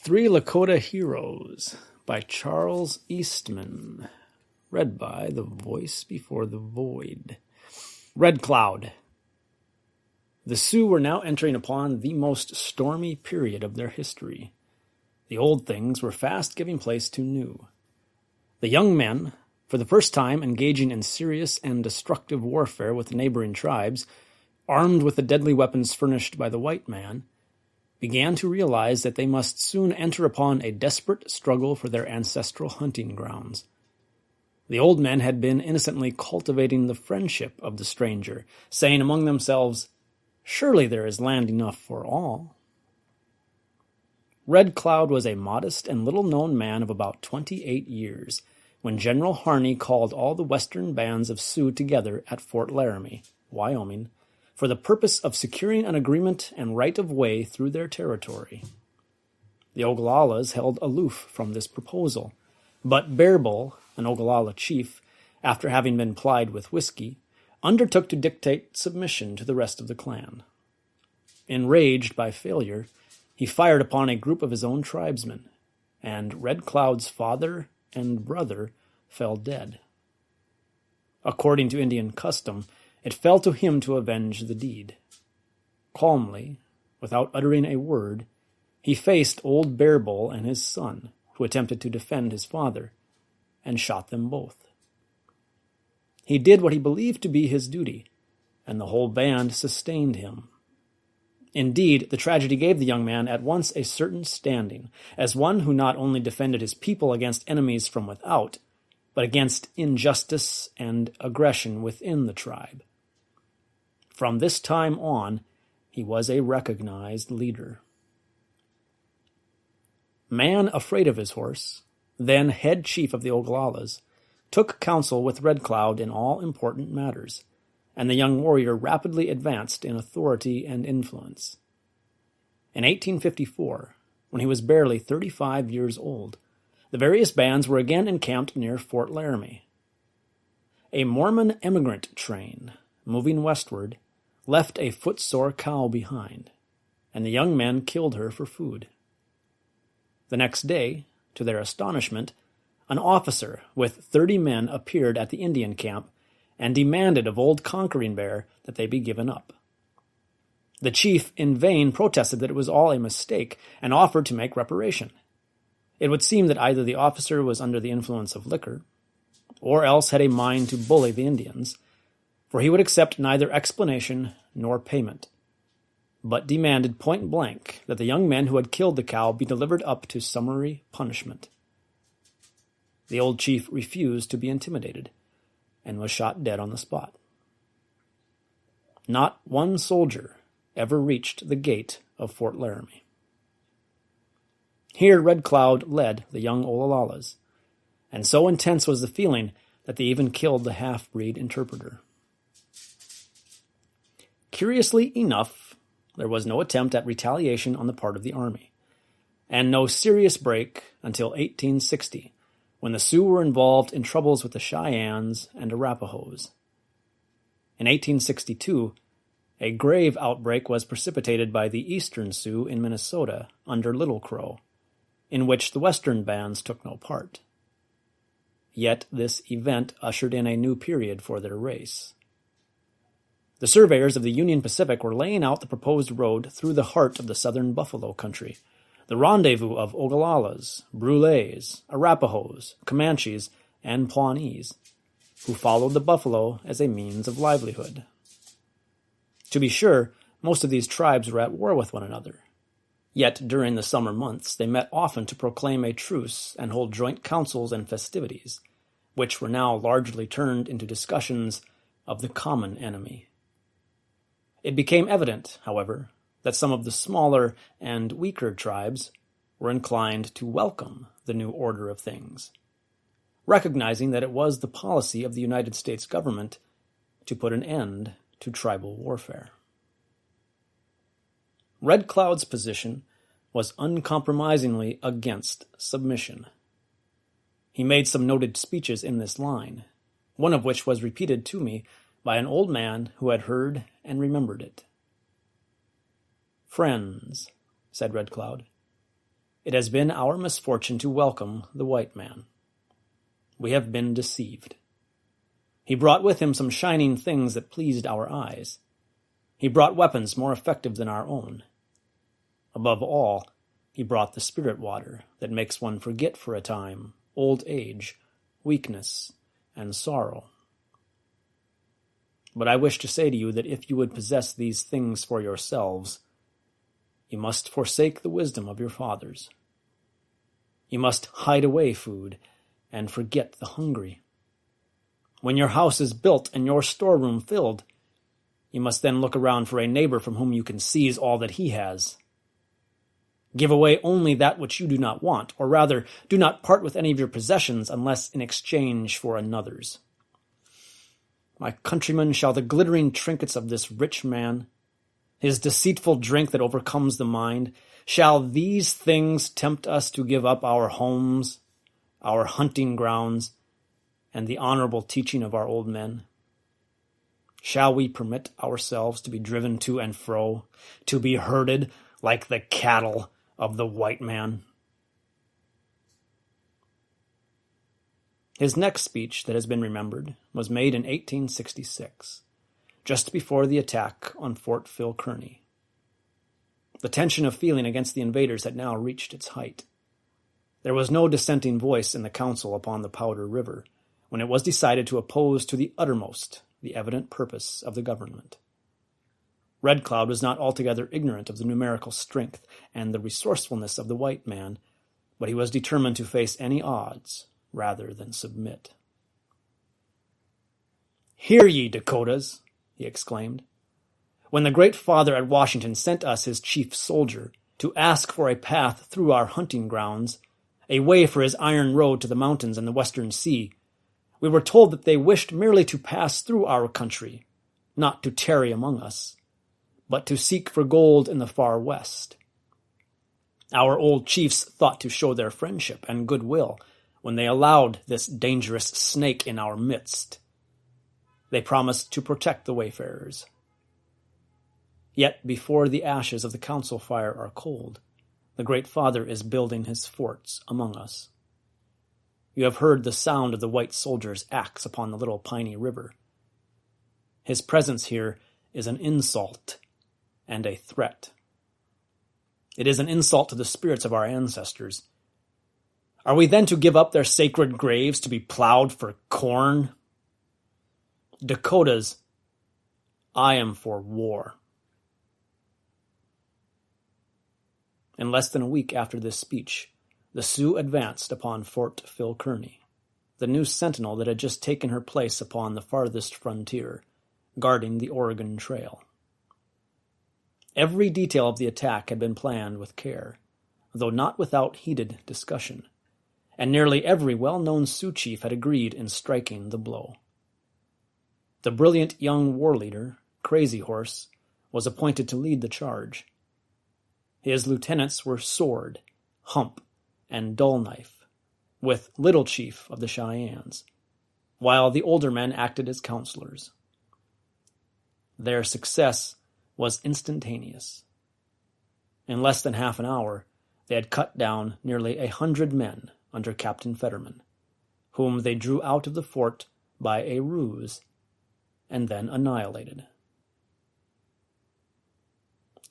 Three Lakota Heroes by Charles Eastman. Read by The Voice Before the Void. Red Cloud. The Sioux were now entering upon the most stormy period of their history. The old things were fast giving place to new. The young men, for the first time engaging in serious and destructive warfare with neighboring tribes, armed with the deadly weapons furnished by the white man, began to realize that they must soon enter upon a desperate struggle for their ancestral hunting grounds. The old men had been innocently cultivating the friendship of the stranger, saying among themselves, "Surely there is land enough for all." Red Cloud was a modest and little-known man of about 28 years, when General Harney called all the western bands of Sioux together at Fort Laramie, Wyoming, for the purpose of securing an agreement and right of way through their territory. The Ogalallas held aloof from this proposal, but Bear Bull, an Ogallala chief, after having been plied with whiskey, undertook to dictate submission to the rest of the clan. Enraged by failure, he fired upon a group of his own tribesmen, and Red Cloud's father and brother fell dead. According to Indian custom, it fell to him to avenge the deed. Calmly, without uttering a word, he faced old Bear Bull and his son, who attempted to defend his father, and shot them both. He did what he believed to be his duty, and the whole band sustained him. Indeed, the tragedy gave the young man at once a certain standing, as one who not only defended his people against enemies from without, but against injustice and aggression within the tribe. From this time on, he was a recognized leader. Man afraid of his horse, then head chief of the Ogalallas, took counsel with Red Cloud in all important matters, and the young warrior rapidly advanced in authority and influence. In 1854, when he was barely 35 years old, the various bands were again encamped near Fort Laramie. A Mormon emigrant train, moving westward, left a footsore cow behind, and the young men killed her for food. The next day, to their astonishment, an officer with 30 men appeared at the Indian camp and demanded of old Conquering Bear that they be given up. The chief in vain protested that it was all a mistake and offered to make reparation. It would seem that either the officer was under the influence of liquor, or else had a mind to bully the Indians, for he would accept neither explanation nor payment, but demanded point-blank that the young men who had killed the cow be delivered up to summary punishment. The old chief refused to be intimidated, and was shot dead on the spot. Not one soldier ever reached the gate of Fort Laramie. Here Red Cloud led the young Ogalallas, and so intense was the feeling that they even killed the half-breed interpreter. Curiously enough, there was no attempt at retaliation on the part of the army, and no serious break until 1860, when the Sioux were involved in troubles with the Cheyennes and Arapahoes. In 1862, a grave outbreak was precipitated by the Eastern Sioux in Minnesota under Little Crow, in which the Western bands took no part. Yet this event ushered in a new period for their race. The surveyors of the Union Pacific were laying out the proposed road through the heart of the southern buffalo country, the rendezvous of Ogalallas, Brulés, Arapahoes, Comanches, and Pawnees, who followed the buffalo as a means of livelihood. To be sure, most of these tribes were at war with one another. Yet during the summer months they met often to proclaim a truce and hold joint councils and festivities, which were now largely turned into discussions of the common enemy. It became evident, however, that some of the smaller and weaker tribes were inclined to welcome the new order of things, recognizing that it was the policy of the United States government to put an end to tribal warfare. Red Cloud's position was uncompromisingly against submission. He made some noted speeches in this line, one of which was repeated to me by an old man who had heard and remembered it. "Friends," said Red Cloud, it has been our misfortune to welcome the white man. We have been deceived. He brought with him some shining things that pleased our eyes. He brought weapons more effective than our own. Above all, he brought the spirit water that makes one forget for a time old age, weakness, and sorrow. But I wish to say to you that if you would possess these things for yourselves, you must forsake the wisdom of your fathers. You must hide away food and forget the hungry. When your house is built and your storeroom filled, you must then look around for a neighbor from whom you can seize all that he has. Give away only that which you do not want, or rather, do not part with any of your possessions unless in exchange for another's. My countrymen, shall the glittering trinkets of this rich man, his deceitful drink that overcomes the mind, shall these things tempt us to give up our homes, our hunting grounds, and the honorable teaching of our old men? Shall we permit ourselves to be driven to and fro, to be herded like the cattle of the white man? His next speech that has been remembered was made in 1866, just before the attack on Fort Phil Kearny. The tension of feeling against the invaders had now reached its height. There was no dissenting voice in the council upon the Powder River when it was decided to oppose to the uttermost the evident purpose of the government. Red Cloud was not altogether ignorant of the numerical strength and the resourcefulness of the white man, but he was determined to face any odds rather than submit. "Hear ye, Dakotas!" he exclaimed. "When the Great Father at Washington sent us his chief soldier to ask for a path through our hunting grounds, a way for his iron road to the mountains and the western sea, we were told that they wished merely to pass through our country, not to tarry among us, but to seek for gold in the far west. Our old chiefs thought to show their friendship and goodwill when they allowed this dangerous snake in our midst. They promised to protect the wayfarers. Yet before the ashes of the council fire are cold, the Great Father is building his forts among us. You have heard the sound of the white soldier's axe upon the little Piney River. His presence here is an insult and a threat. It is an insult to the spirits of our ancestors. Are we then to give up their sacred graves to be plowed for corn? Dakotas, I am for war." In less than a week after this speech, the Sioux advanced upon Fort Phil Kearny, the new sentinel that had just taken her place upon the farthest frontier, guarding the Oregon Trail. Every detail of the attack had been planned with care, though not without heated discussion, and nearly every well-known Sioux chief had agreed in striking the blow. The brilliant young war leader, Crazy Horse, was appointed to lead the charge. His lieutenants were Sword, Hump, and Dull Knife, with Little Chief of the Cheyennes, while the older men acted as counselors. Their success was instantaneous. In less than half an hour, they had cut down nearly 100 men under Captain Fetterman, whom they drew out of the fort by a ruse, and then annihilated.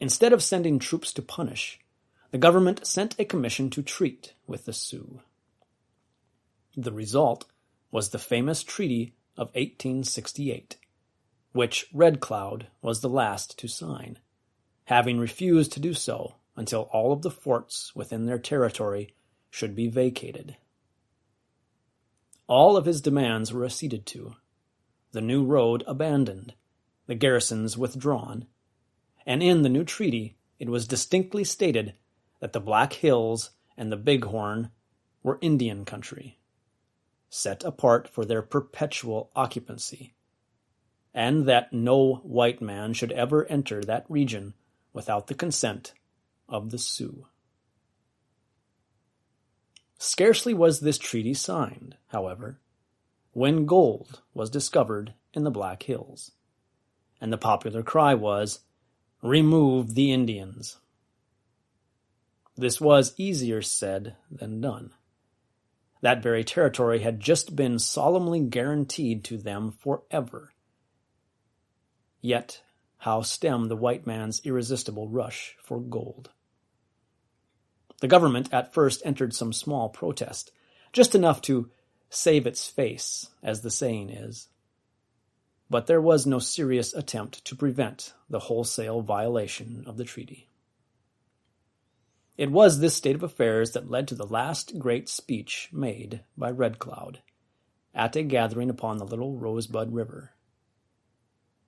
Instead of sending troops to punish, the government sent a commission to treat with the Sioux. The result was the famous Treaty of 1868, which Red Cloud was the last to sign, having refused to do so until all of the forts within their territory should be vacated. All of his demands were acceded to, the new road abandoned, the garrisons withdrawn, and in the new treaty it was distinctly stated that the Black Hills and the Bighorn were Indian country, set apart for their perpetual occupancy, and that no white man should ever enter that region without the consent of the Sioux. Scarcely was this treaty signed, however, when gold was discovered in the Black Hills, and the popular cry was, "Remove the Indians." This was easier said than done. That very territory had just been solemnly guaranteed to them forever. Yet, how stem the white man's irresistible rush for gold? The government at first entered some small protest, just enough to save its face, as the saying is. But there was no serious attempt to prevent the wholesale violation of the treaty. It was this state of affairs that led to the last great speech made by Red Cloud at a gathering upon the Little Rosebud River.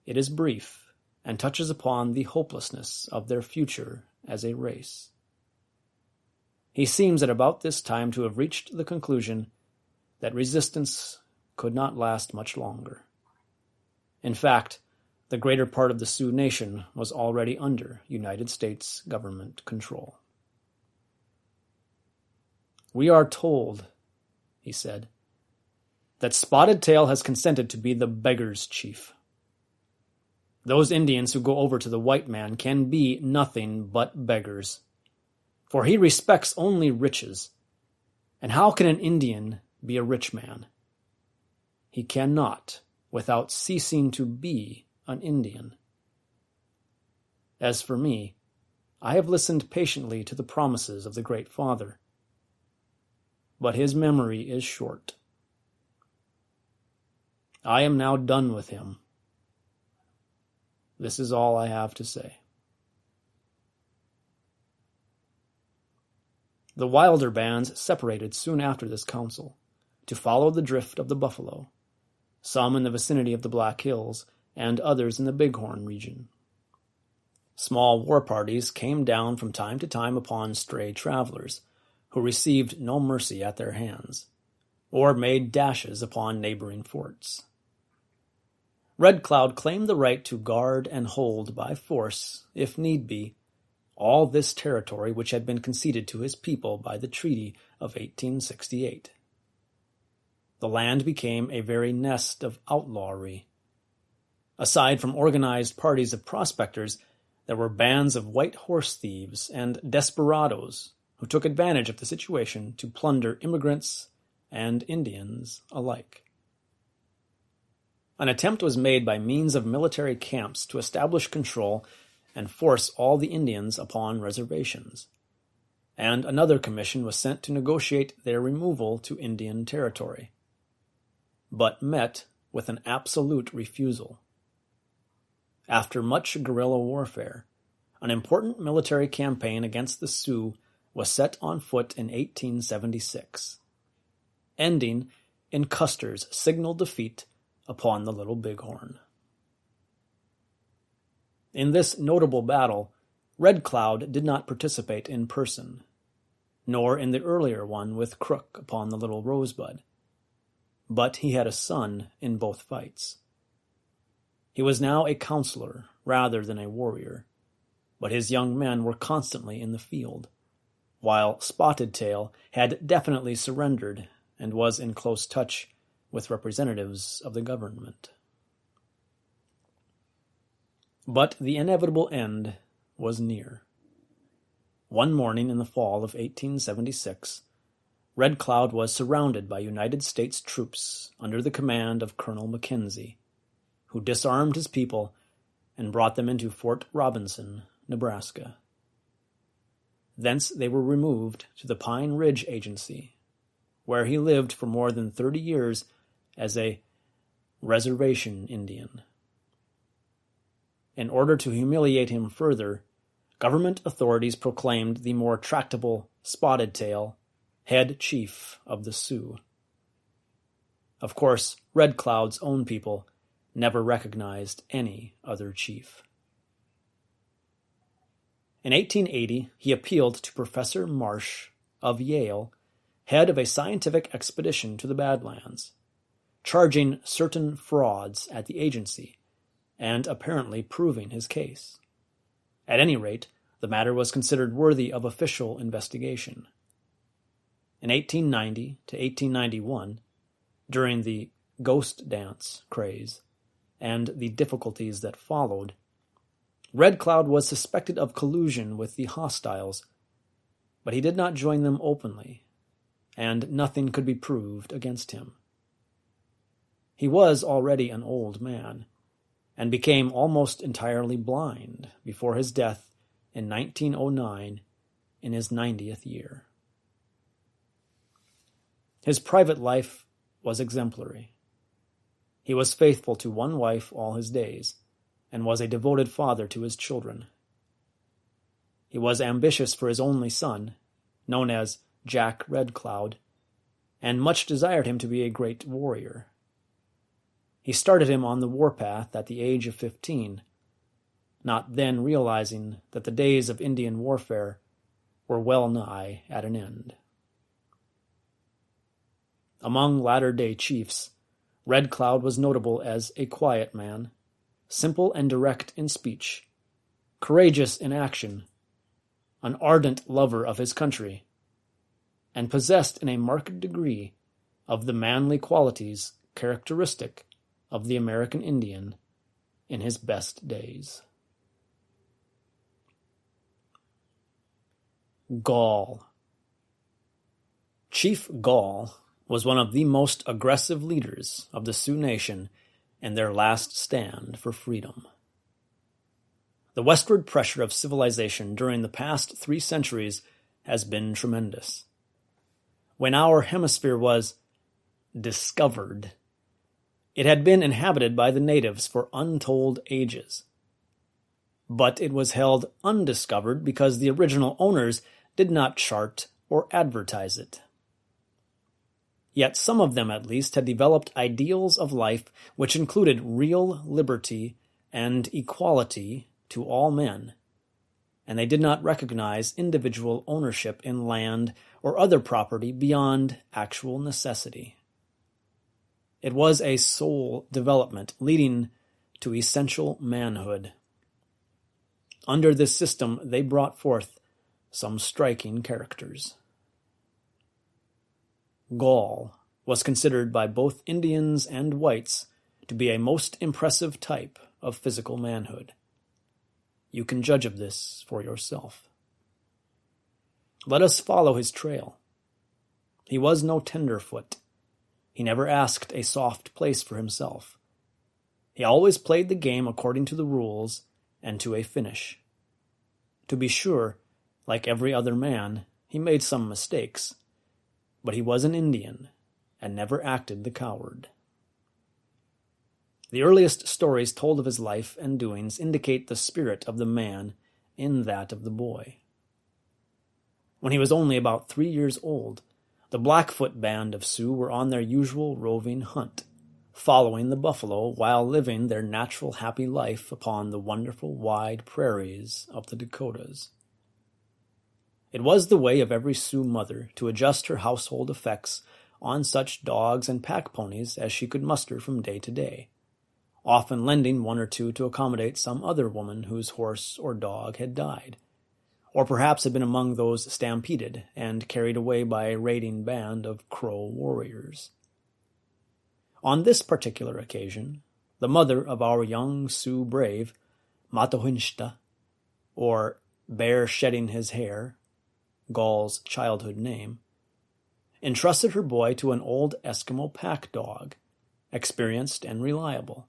It is brief and touches upon the hopelessness of their future as a race. He seems at about this time to have reached the conclusion that resistance could not last much longer. In fact, the greater part of the Sioux Nation was already under United States government control. "We are told," he said, "that Spotted Tail has consented to be the beggar's chief. Those Indians who go over to the white man can be nothing but beggars, for he respects only riches. And how can an Indian be a rich man? He cannot without ceasing to be an Indian. As for me, I have listened patiently to the promises of the Great Father, but his memory is short. I am now done with him. This is all I have to say." The wilder bands separated soon after this council, to follow the drift of the buffalo, some in the vicinity of the Black Hills, and others in the Bighorn region. Small war parties came down from time to time upon stray travelers, who received no mercy at their hands, or made dashes upon neighboring forts. Red Cloud claimed the right to guard and hold by force, if need be, all this territory which had been conceded to his people by the Treaty of 1868. The land became a very nest of outlawry. Aside from organized parties of prospectors, there were bands of white horse thieves and desperadoes who took advantage of the situation to plunder immigrants and Indians alike. An attempt was made by means of military camps to establish control and force all the Indians upon reservations, and another commission was sent to negotiate their removal to Indian territory, but met with an absolute refusal. After much guerrilla warfare, an important military campaign against the Sioux was set on foot in 1876, ending in Custer's signal defeat upon the Little Bighorn. In this notable battle, Red Cloud did not participate in person, nor in the earlier one with Crook upon the Little Rosebud, but he had a son in both fights. He was now a counselor rather than a warrior, but his young men were constantly in the field, while Spotted Tail had definitely surrendered and was in close touch with representatives of the government. But the inevitable end was near. One morning in the fall of 1876, Red Cloud was surrounded by United States troops under the command of Colonel Mackenzie, who disarmed his people and brought them into Fort Robinson, Nebraska. Thence they were removed to the Pine Ridge Agency, where he lived for more than 30 years as a reservation Indian. In order to humiliate him further, government authorities proclaimed the more tractable Spotted Tail head chief of the Sioux. Of course, Red Cloud's own people never recognized any other chief. In 1880, he appealed to Professor Marsh of Yale, head of a scientific expedition to the Badlands, charging certain frauds at the agency and apparently proving his case. At any rate, the matter was considered worthy of official investigation. In 1890 to 1891, during the ghost dance craze and the difficulties that followed, Red Cloud was suspected of collusion with the hostiles, but he did not join them openly, and nothing could be proved against him. He was already an old man, and became almost entirely blind before his death in 1909 in his 90th year. His private life was exemplary. He was faithful to one wife all his days, and was a devoted father to his children. He was ambitious for his only son, known as Jack Red Cloud, and much desired him to be a great warrior. He started him on the warpath at the age of 15, not then realizing that the days of Indian warfare were well nigh at an end. Among latter-day chiefs, Red Cloud was notable as a quiet man, simple and direct in speech, courageous in action, an ardent lover of his country, and possessed in a marked degree of the manly qualities characteristic of the American Indian in his best days. Gall. Chief Gall was one of the most aggressive leaders of the Sioux Nation in their last stand for freedom. The westward pressure of civilization during the past 3 centuries has been tremendous. When our hemisphere was discovered, it had been inhabited by the natives for untold ages. But it was held undiscovered because the original owners did not chart or advertise it. Yet some of them at least had developed ideals of life which included real liberty and equality to all men, and they did not recognize individual ownership in land or other property beyond actual necessity. It was a soul development leading to essential manhood. Under this system, they brought forth some striking characters. Gall was considered by both Indians and whites to be a most impressive type of physical manhood. You can judge of this for yourself. Let us follow his trail. He was no tenderfoot. He never asked a soft place for himself. He always played the game according to the rules and to a finish. To be sure, like every other man, he made some mistakes, but he was an Indian and never acted the coward. The earliest stories told of his life and doings indicate the spirit of the man in that of the boy. When he was only about 3 years old, the Blackfoot band of Sioux were on their usual roving hunt, following the buffalo while living their natural happy life upon the wonderful wide prairies of the Dakotas. It was the way of every Sioux mother to adjust her household effects on such dogs and pack ponies as she could muster from day to day, often lending 1 or 2 to accommodate some other woman whose horse or dog had died, or perhaps had been among those stampeded and carried away by a raiding band of Crow warriors. On this particular occasion, the mother of our young Sioux brave, Matohinshta, or Bear Shedding His Hair, Gall's childhood name, entrusted her boy to an old Eskimo pack dog, experienced and reliable,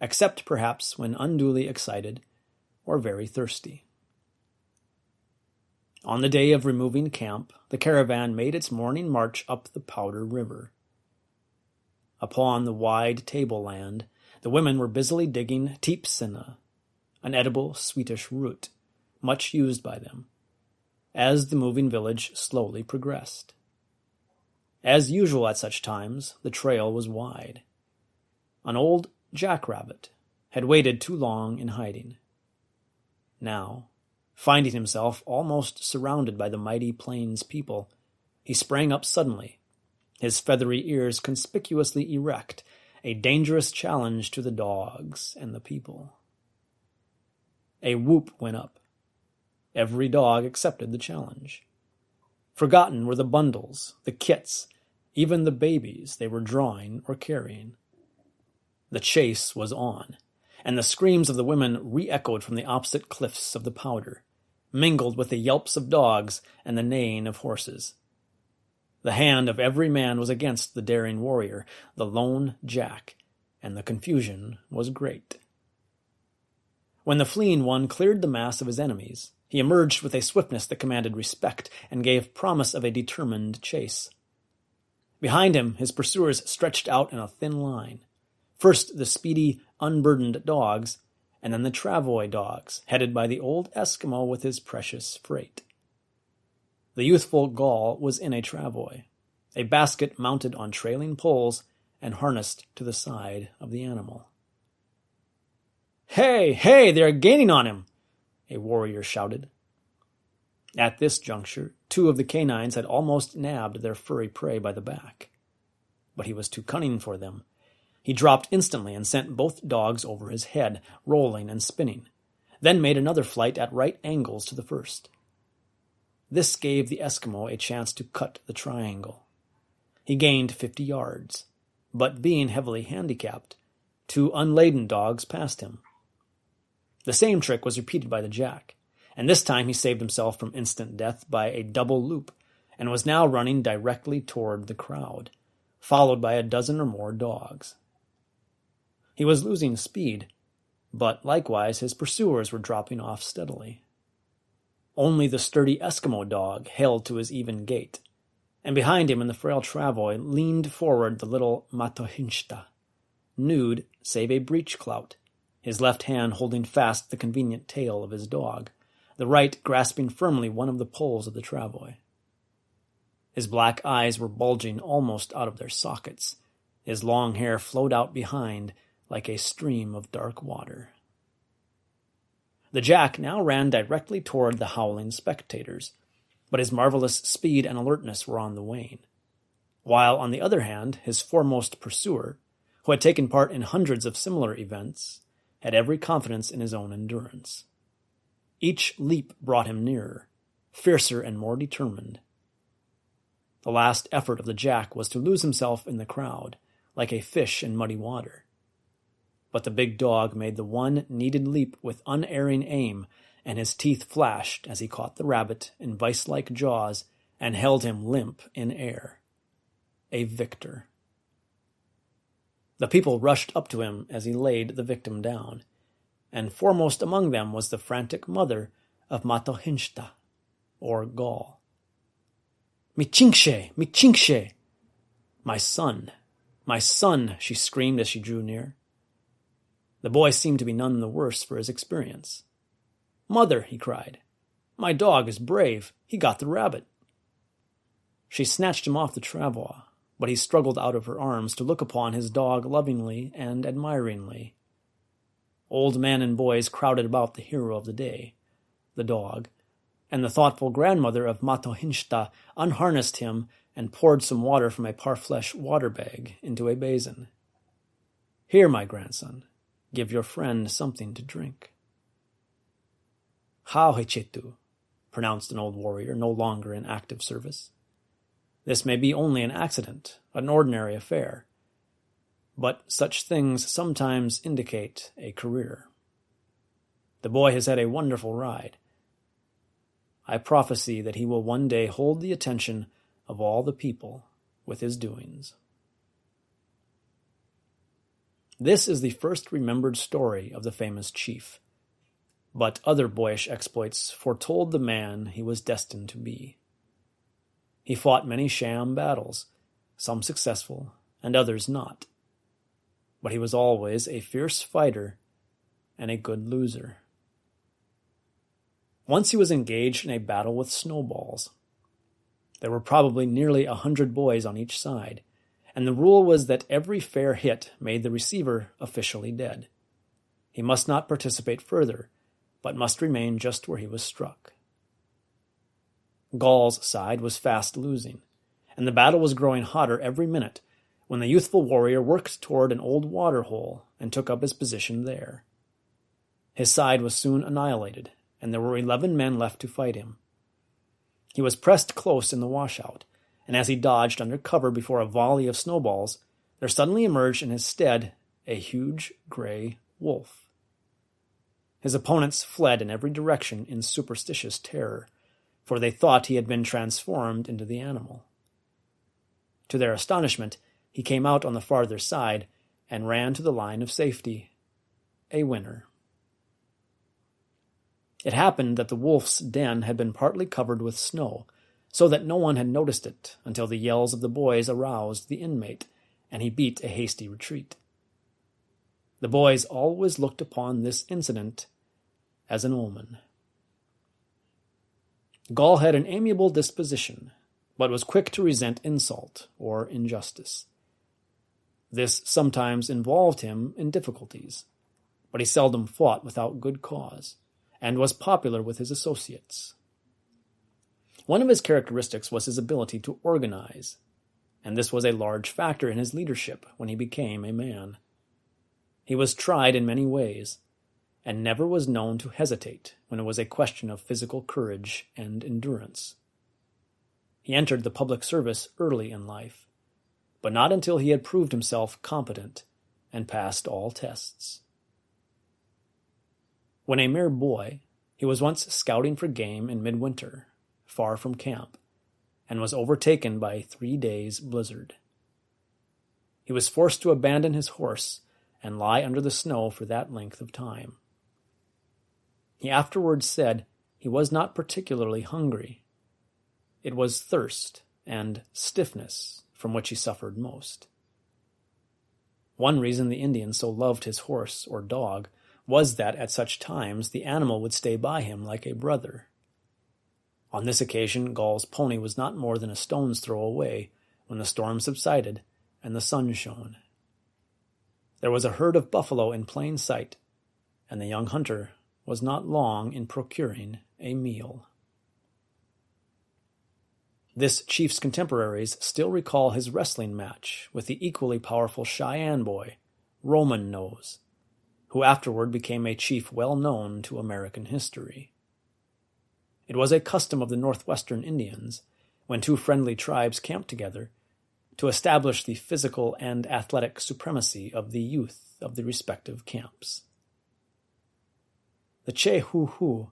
except perhaps when unduly excited or very thirsty. On the day of removing camp, the caravan made its morning march up the Powder River. Upon the wide tableland, the women were busily digging teepsinna, an edible Swedish root, much used by them, as the moving village slowly progressed. As usual at such times, the trail was wide. An old jackrabbit had waited too long in hiding. Now, finding himself almost surrounded by the mighty plains people, he sprang up suddenly, his feathery ears conspicuously erect, a dangerous challenge to the dogs and the people. A whoop went up. Every dog accepted the challenge. Forgotten were the bundles, the kits, even the babies they were drawing or carrying. The chase was on, and the screams of the women re-echoed from the opposite cliffs of the Powder, mingled with the yelps of dogs and the neighing of horses. The hand of every man was against the daring warrior, the lone Jack, and the confusion was great. When the fleeing one cleared the mass of his enemies, he emerged with a swiftness that commanded respect and gave promise of a determined chase. Behind him, his pursuers stretched out in a thin line. First the speedy, unburdened dogs, and then the travois dogs, headed by the old Eskimo with his precious freight. The youthful Gaul was in a travois, a basket mounted on trailing poles and harnessed to the side of the animal. "Hey, hey, they are gaining on him!" a warrior shouted. At this juncture, 2 of the canines had almost nabbed their furry prey by the back. But he was too cunning for them. He dropped instantly and sent both dogs over his head, rolling and spinning, then made another flight at right angles to the first. This gave the Eskimo a chance to cut the triangle. He gained 50 yards, but being heavily handicapped, 2 unladen dogs passed him. The same trick was repeated by the Jack, and this time he saved himself from instant death by a double loop, and was now running directly toward the crowd, followed by a dozen or more dogs. He was losing speed, but likewise his pursuers were dropping off steadily. Only the sturdy Eskimo dog held to his even gait, and behind him in the frail travois leaned forward the little Matohinshta, nude save a breech-clout, his left hand holding fast the convenient tail of his dog, the right grasping firmly one of the poles of the travois. His black eyes were bulging almost out of their sockets. His long hair flowed out behind like a stream of dark water. The Jack now ran directly toward the howling spectators, but his marvelous speed and alertness were on the wane, while, on the other hand, his foremost pursuer, who had taken part in hundreds of similar events, had every confidence in his own endurance. Each leap brought him nearer, fiercer and more determined. The last effort of the Jack was to lose himself in the crowd, like a fish in muddy water. But the big dog made the one needed leap with unerring aim, and his teeth flashed as he caught the rabbit in vice-like jaws and held him limp in air. A victor. The people rushed up to him as he laid the victim down, and foremost among them was the frantic mother of Matohinshta, or Gaul. "Michingshe! Michingshe! My son! My son!" she screamed as she drew near. The boy seemed to be none the worse for his experience. "Mother," he cried, "my dog is brave. He got the rabbit." She snatched him off the travois, but he struggled out of her arms to look upon his dog lovingly and admiringly. Old men and boys crowded about the hero of the day, the dog, and the thoughtful grandmother of Matohinshta unharnessed him and poured some water from a parfleche water bag into a basin. "Here, my grandson, give your friend something to drink." "Hauhechetu," pronounced an old warrior no longer in active service. "This may be only an accident, an ordinary affair, but such things sometimes indicate a career. The boy has had a wonderful ride. I prophesy that he will one day hold the attention of all the people with his doings." This is the first remembered story of the famous chief, but other boyish exploits foretold the man he was destined to be. He fought many sham battles, some successful and others not, but he was always a fierce fighter and a good loser. Once he was engaged in a battle with snowballs. There were probably nearly 100 boys on each side, and the rule was that every fair hit made the receiver officially dead. He must not participate further, but must remain just where he was struck. Gaul's side was fast losing, and the battle was growing hotter every minute when the youthful warrior worked toward an old water hole and took up his position there. His side was soon annihilated, and there were 11 men left to fight him. He was pressed close in the washout, and as he dodged under cover before a volley of snowballs, there suddenly emerged in his stead a huge gray wolf. His opponents fled in every direction in superstitious terror, for they thought he had been transformed into the animal. To their astonishment, he came out on the farther side and ran to the line of safety, a winner. It happened that the wolf's den had been partly covered with snow, so that no one had noticed it until the yells of the boys aroused the inmate, and he beat a hasty retreat. The boys always looked upon this incident as an omen. Gall had an amiable disposition, but was quick to resent insult or injustice. This sometimes involved him in difficulties, but he seldom fought without good cause, and was popular with his associates. One of his characteristics was his ability to organize, and this was a large factor in his leadership when he became a man. He was tried in many ways, and never was known to hesitate when it was a question of physical courage and endurance. He entered the public service early in life, but not until he had proved himself competent and passed all tests. When a mere boy, he was once scouting for game in midwinter, far from camp, and was overtaken by a 3 days' blizzard. He was forced to abandon his horse and lie under the snow for that length of time. He afterwards said he was not particularly hungry. It was thirst and stiffness from which he suffered most. One reason the Indian so loved his horse or dog was that at such times the animal would stay by him like a brother. On this occasion, Gall's pony was not more than a stone's throw away when the storm subsided and the sun shone. There was a herd of buffalo in plain sight, and the young hunter was not long in procuring a meal. This chief's contemporaries still recall his wrestling match with the equally powerful Cheyenne boy, Roman Nose, who afterward became a chief well known to American history. It was a custom of the northwestern Indians, when two friendly tribes camped together, to establish the physical and athletic supremacy of the youth of the respective camps. The Che-Hu-Hu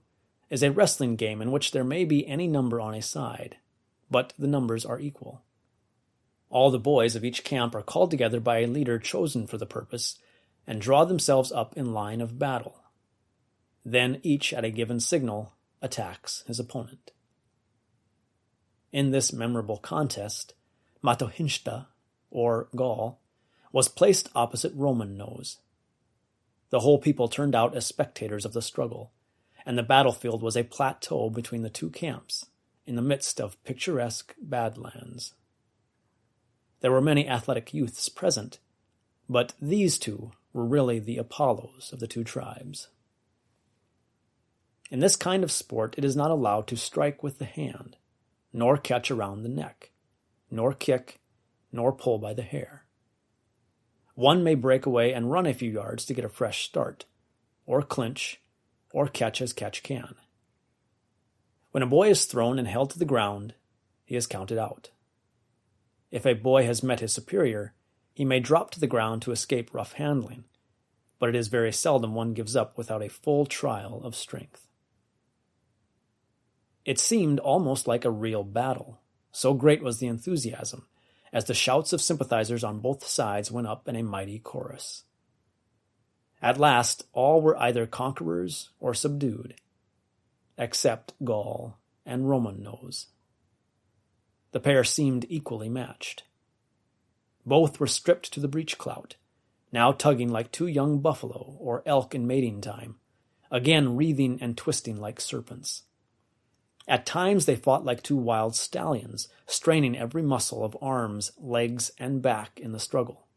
is a wrestling game in which there may be any number on a side, but the numbers are equal. All the boys of each camp are called together by a leader chosen for the purpose and draw themselves up in line of battle. Then each, at a given signal, attacks his opponent. In this memorable contest, Matohinshta, or Gall, was placed opposite Roman Nose. The whole people turned out as spectators of the struggle, and the battlefield was a plateau between the two camps, in the midst of picturesque badlands. There were many athletic youths present, but these two were really the Apollos of the two tribes. In this kind of sport it is not allowed to strike with the hand, nor catch around the neck, nor kick, nor pull by the hair. One may break away and run a few yards to get a fresh start, or clinch, or catch as catch can. When a boy is thrown and held to the ground, he is counted out. If a boy has met his superior, he may drop to the ground to escape rough handling, but it is very seldom one gives up without a full trial of strength. It seemed almost like a real battle, so great was the enthusiasm, as the shouts of sympathizers on both sides went up in a mighty chorus. At last, all were either conquerors or subdued, except Gall and Roman Nose. The pair seemed equally matched. Both were stripped to the breech-clout, now tugging like two young buffalo or elk in mating time, again wreathing and twisting like serpents. At times they fought like two wild stallions, straining every muscle of arms, legs, and back in the struggle.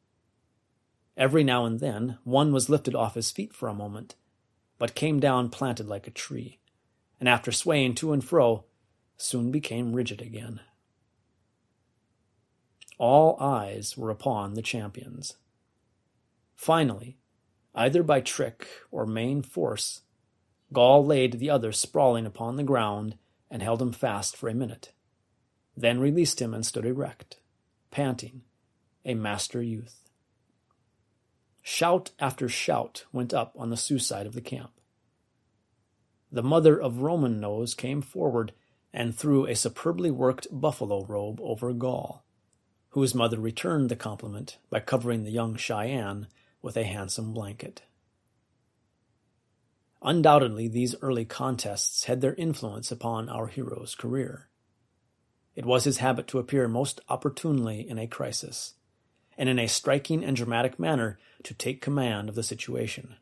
Every now and then one was lifted off his feet for a moment, but came down planted like a tree, and after swaying to and fro, soon became rigid again. All eyes were upon the champions. Finally, either by trick or main force, Gall laid the other sprawling upon the ground and held him fast for a minute, then released him and stood erect, panting, a master youth. Shout after shout went up on the Sioux side of the camp. the mother of Roman Nose came forward and threw a superbly worked buffalo robe over Gall, whose mother returned the compliment by covering the young Cheyenne with a handsome blanket. Undoubtedly, these early contests had their influence upon our hero's career. It was his habit to appear most opportunely in a crisis, and in a striking and dramatic manner to take command of the situation.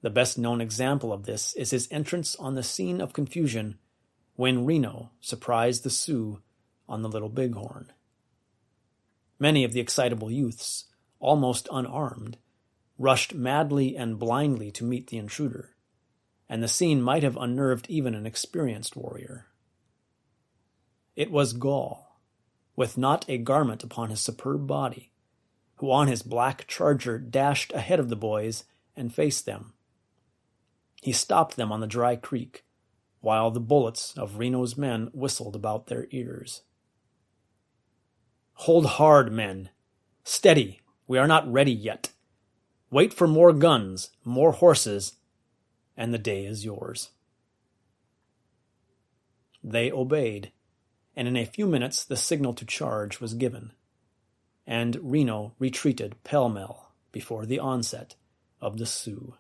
The best-known example of this is his entrance on the scene of confusion when Reno surprised the Sioux on the Little Bighorn. Many of the excitable youths, almost unarmed, rushed madly and blindly to meet the intruder, and the scene might have unnerved even an experienced warrior. It was Gall, with not a garment upon his superb body, who on his black charger dashed ahead of the boys and faced them. He stopped them on the dry creek, while the bullets of Reno's men whistled about their ears. "Hold hard, men! Steady! We are not ready yet. Wait for more guns, more horses, and the day is yours." They obeyed, and in a few minutes the signal to charge was given, and Reno retreated pell-mell before the onset of the Sioux.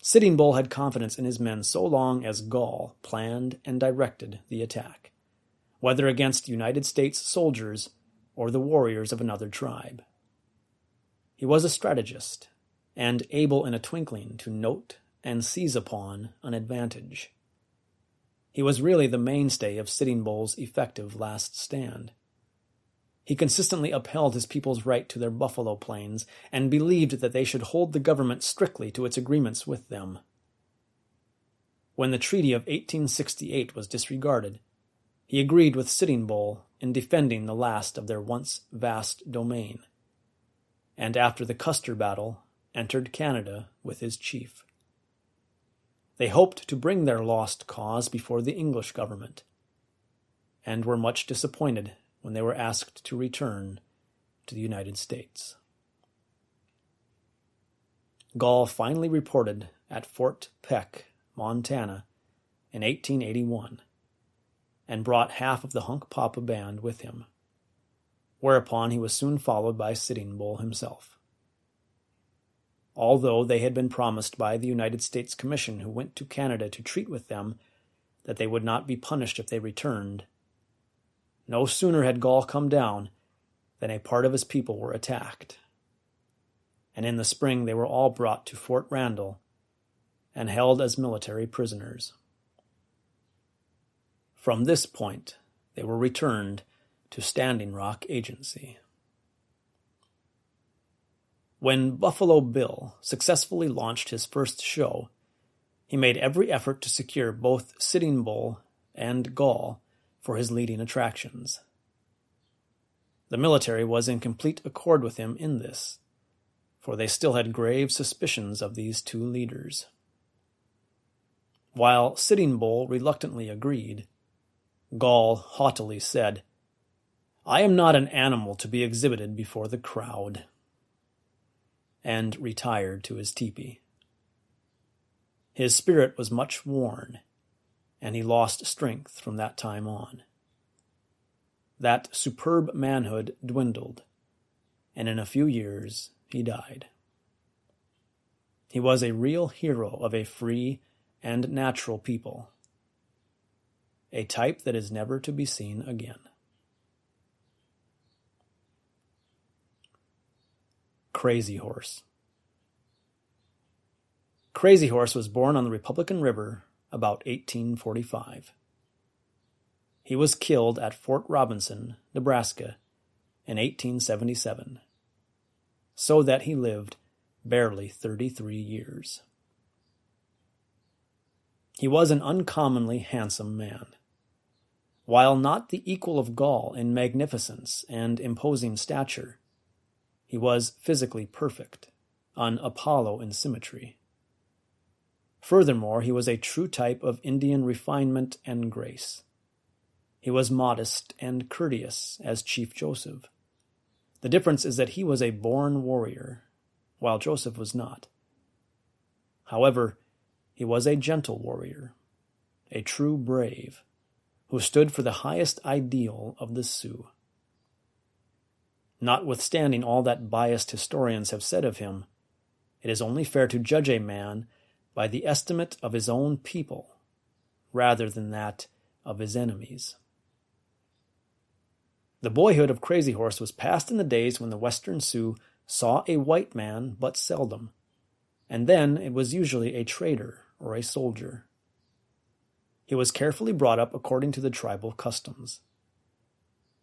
Sitting Bull had confidence in his men so long as Gall planned and directed the attack, whether against United States soldiers or the warriors of another tribe. He was a strategist, and able in a twinkling to note and seize upon an advantage. He was really the mainstay of Sitting Bull's effective last stand. He consistently upheld his people's right to their buffalo plains and believed that they should hold the government strictly to its agreements with them. When the Treaty of 1868 was disregarded, he agreed with Sitting Bull in defending the last of their once vast domain, and after the Custer battle entered Canada with his chief. They hoped to bring their lost cause before the English government, and were much disappointed when they were asked to return to the United States. Gall finally reported at Fort Peck, Montana, in 1881, and brought half of the Hunkpapa band with him, whereupon he was soon followed by Sitting Bull himself. Although they had been promised by the United States Commission who went to Canada to treat with them that they would not be punished if they returned, no sooner had Gall come down than a part of his people were attacked, and in the spring they were all brought to Fort Randall and held as military prisoners. From this point, they were returned to Standing Rock Agency. When Buffalo Bill successfully launched his first show, he made every effort to secure both Sitting Bull and Gall for his leading attractions. The military was in complete accord with him in this, for they still had grave suspicions of these two leaders. While Sitting Bull reluctantly agreed, Gall haughtily said, "I am not an animal to be exhibited before the crowd," and retired to his tepee. His spirit was much worn, and he lost strength from that time on. That superb manhood dwindled, and in a few years he died. He was a real hero of a free and natural people, a type that is never to be seen again. Crazy Horse. Crazy Horse was born on the Republican River about 1845. He was killed at Fort Robinson, Nebraska, in 1877, so that he lived barely 33 years. He was an uncommonly handsome man. While not the equal of Gall in magnificence and imposing stature, he was physically perfect, an Apollo in symmetry. Furthermore, he was a true type of Indian refinement and grace. He was modest and courteous as Chief Joseph. The difference is that he was a born warrior, while Joseph was not. However, he was a gentle warrior, a true brave, who stood for the highest ideal of the Sioux. Notwithstanding all that biased historians have said of him, it is only fair to judge a man by the estimate of his own people, rather than that of his enemies. The boyhood of Crazy Horse was passed in the days when the Western Sioux saw a white man but seldom, and then it was usually a trader or a soldier. He was carefully brought up according to the tribal customs.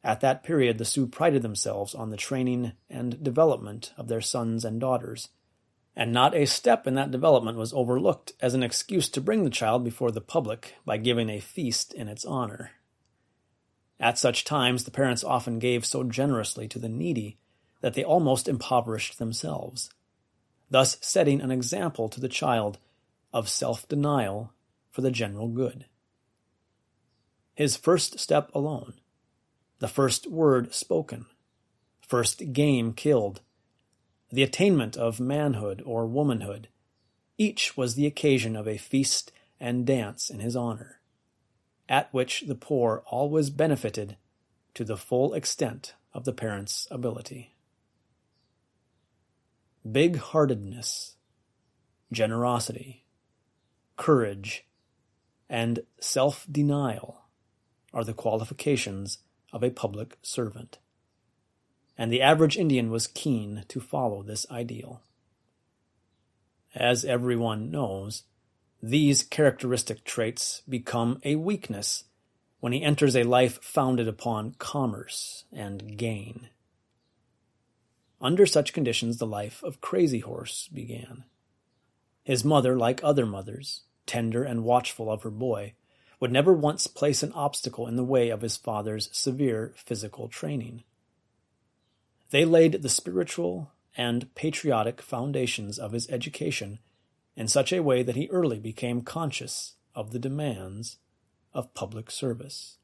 At that period, the Sioux prided themselves on the training and development of their sons and daughters, and not a step in that development was overlooked as an excuse to bring the child before the public by giving a feast in its honor. At such times, the parents often gave so generously to the needy that they almost impoverished themselves, thus setting an example to the child of self-denial for the general good. His first step alone, the first word spoken, first game killed, the attainment of manhood or womanhood, each was the occasion of a feast and dance in his honor, at which the poor always benefited to the full extent of the parents' ability. Big-heartedness, generosity, courage, and self-denial are the qualifications of a public servant, and the average Indian was keen to follow this ideal. As everyone knows, these characteristic traits become a weakness when he enters a life founded upon commerce and gain. Under such conditions, the life of Crazy Horse began. His mother, like other mothers, tender and watchful of her boy, would never once place an obstacle in the way of his father's severe physical training. They laid the spiritual and patriotic foundations of his education in such a way that he early became conscious of the demands of public service.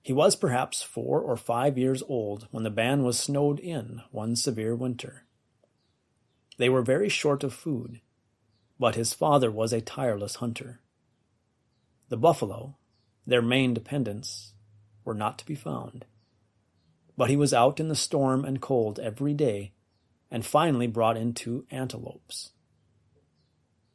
He was perhaps 4 or 5 years old when the band was snowed in one severe winter. They were very short of food, but his father was a tireless hunter. The buffalo, their main dependence, were not to be found, but he was out in the storm and cold every day and finally brought in 2 antelopes.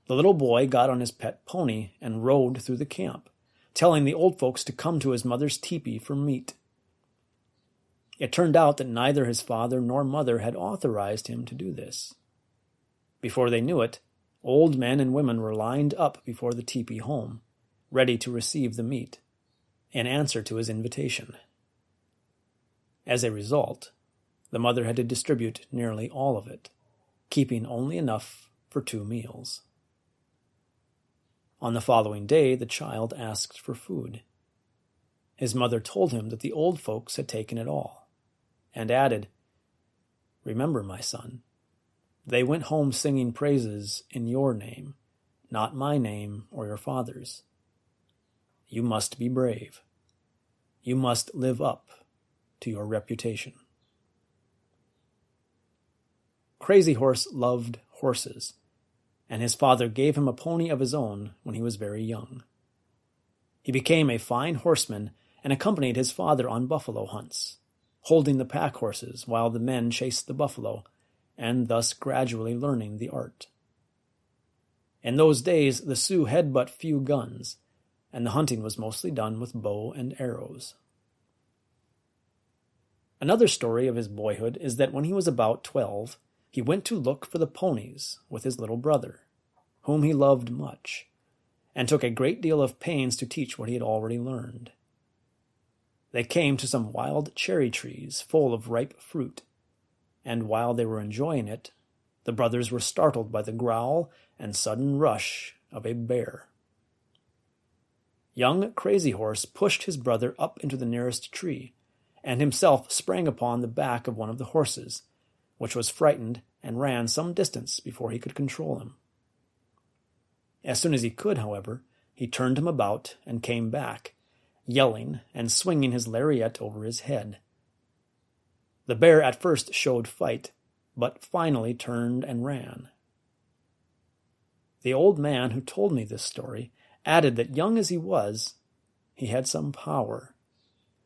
The little boy got on his pet pony and rode through the camp, telling the old folks to come to his mother's teepee for meat. It turned out that neither his father nor mother had authorized him to do this. Before they knew it, old men and women were lined up before the teepee home, ready to receive the meat, in answer to his invitation. As a result, the mother had to distribute nearly all of it, keeping only enough for 2 meals. On the following day, the child asked for food. His mother told him that the old folks had taken it all, and added, "Remember, my son, they went home singing praises in your name, not my name or your father's. You must be brave. You must live up to your reputation." Crazy Horse loved horses, and his father gave him a pony of his own when he was very young. He became a fine horseman and accompanied his father on buffalo hunts, holding the pack horses while the men chased the buffalo, and thus gradually learning the art. In those days, the Sioux had but few guns, and the hunting was mostly done with bow and arrows. Another story of his boyhood is that when he was about 12, he went to look for the ponies with his little brother, whom he loved much, and took a great deal of pains to teach what he had already learned. They came to some wild cherry trees full of ripe fruit, and while they were enjoying it, the brothers were startled by the growl and sudden rush of a bear. Young Crazy Horse pushed his brother up into the nearest tree, and himself sprang upon the back of one of the horses, which was frightened and ran some distance before he could control him. As soon as he could, however, he turned him about and came back, yelling and swinging his lariat over his head. The bear at first showed fight, but finally turned and ran. The old man who told me this story added that young as he was, he had some power,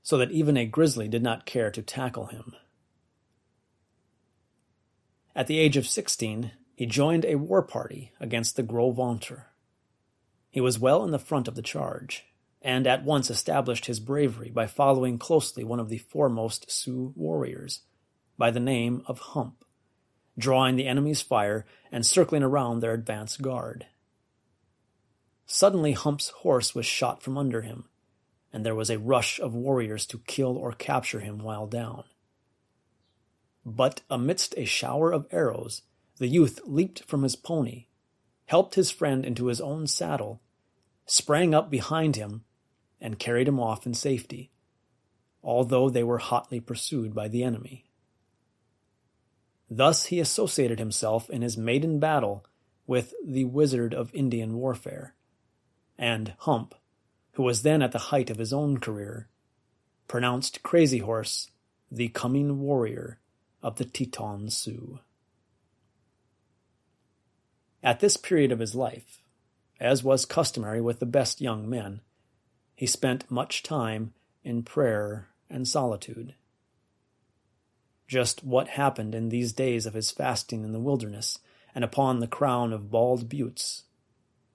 so that even a grizzly did not care to tackle him. At the age of 16, he joined a war party against the Gros Ventre. He was well in the front of the charge, and at once established his bravery by following closely one of the foremost Sioux warriors, by the name of Hump, drawing the enemy's fire and circling around their advance guard. Suddenly Hump's horse was shot from under him, and there was a rush of warriors to kill or capture him while down. But amidst a shower of arrows, the youth leaped from his pony, helped his friend into his own saddle, sprang up behind him, and carried him off in safety, although they were hotly pursued by the enemy. Thus he associated himself in his maiden battle with the wizard of Indian warfare, and Hump, who was then at the height of his own career, pronounced Crazy Horse the coming warrior of the Teton Sioux. At this period of his life, as was customary with the best young men, he spent much time in prayer and solitude. Just what happened in these days of his fasting in the wilderness and upon the crown of bald buttes,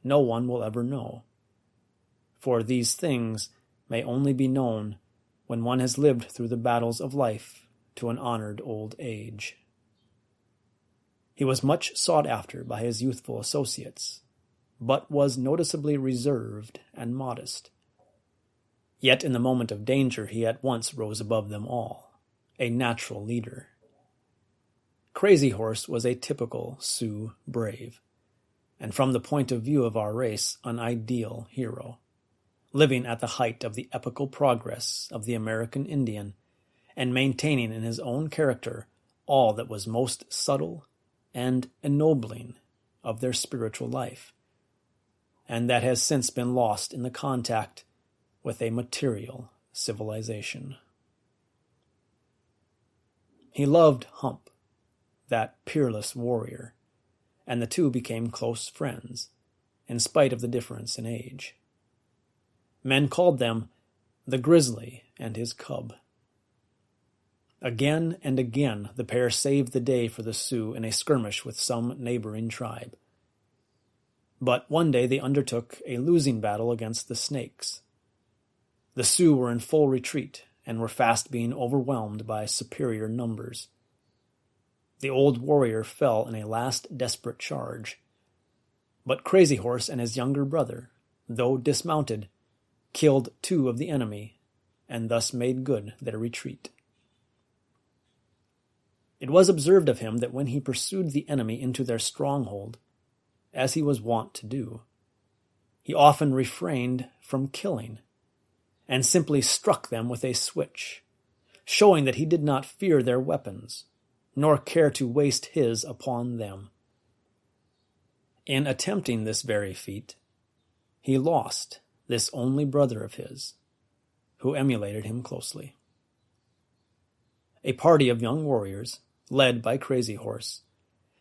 no one will ever know. For these things may only be known when one has lived through the battles of life to an honored old age. He was much sought after by his youthful associates, but was noticeably reserved and modest. Yet in the moment of danger he at once rose above them all, a natural leader. Crazy Horse was a typical Sioux brave, and from the point of view of our race, an ideal hero, living at the height of the epical progress of the American Indian, and maintaining in his own character all that was most subtle and ennobling of their spiritual life, and that has since been lost in the contact with a material civilization. He loved Hump, that peerless warrior, and the two became close friends, in spite of the difference in age. Men called them the grizzly and his cub. Again and again the pair saved the day for the Sioux in a skirmish with some neighboring tribe. But one day they undertook a losing battle against the Snakes. The Sioux were in full retreat and were fast being overwhelmed by superior numbers. The old warrior fell in a last desperate charge, but Crazy Horse and his younger brother, though dismounted, killed 2 of the enemy, and thus made good their retreat. It was observed of him that when he pursued the enemy into their stronghold, as he was wont to do, he often refrained from killing, and simply struck them with a switch, showing that he did not fear their weapons, nor care to waste his upon them. In attempting this very feat, he lost this only brother of his, who emulated him closely. A party of young warriors, led by Crazy Horse,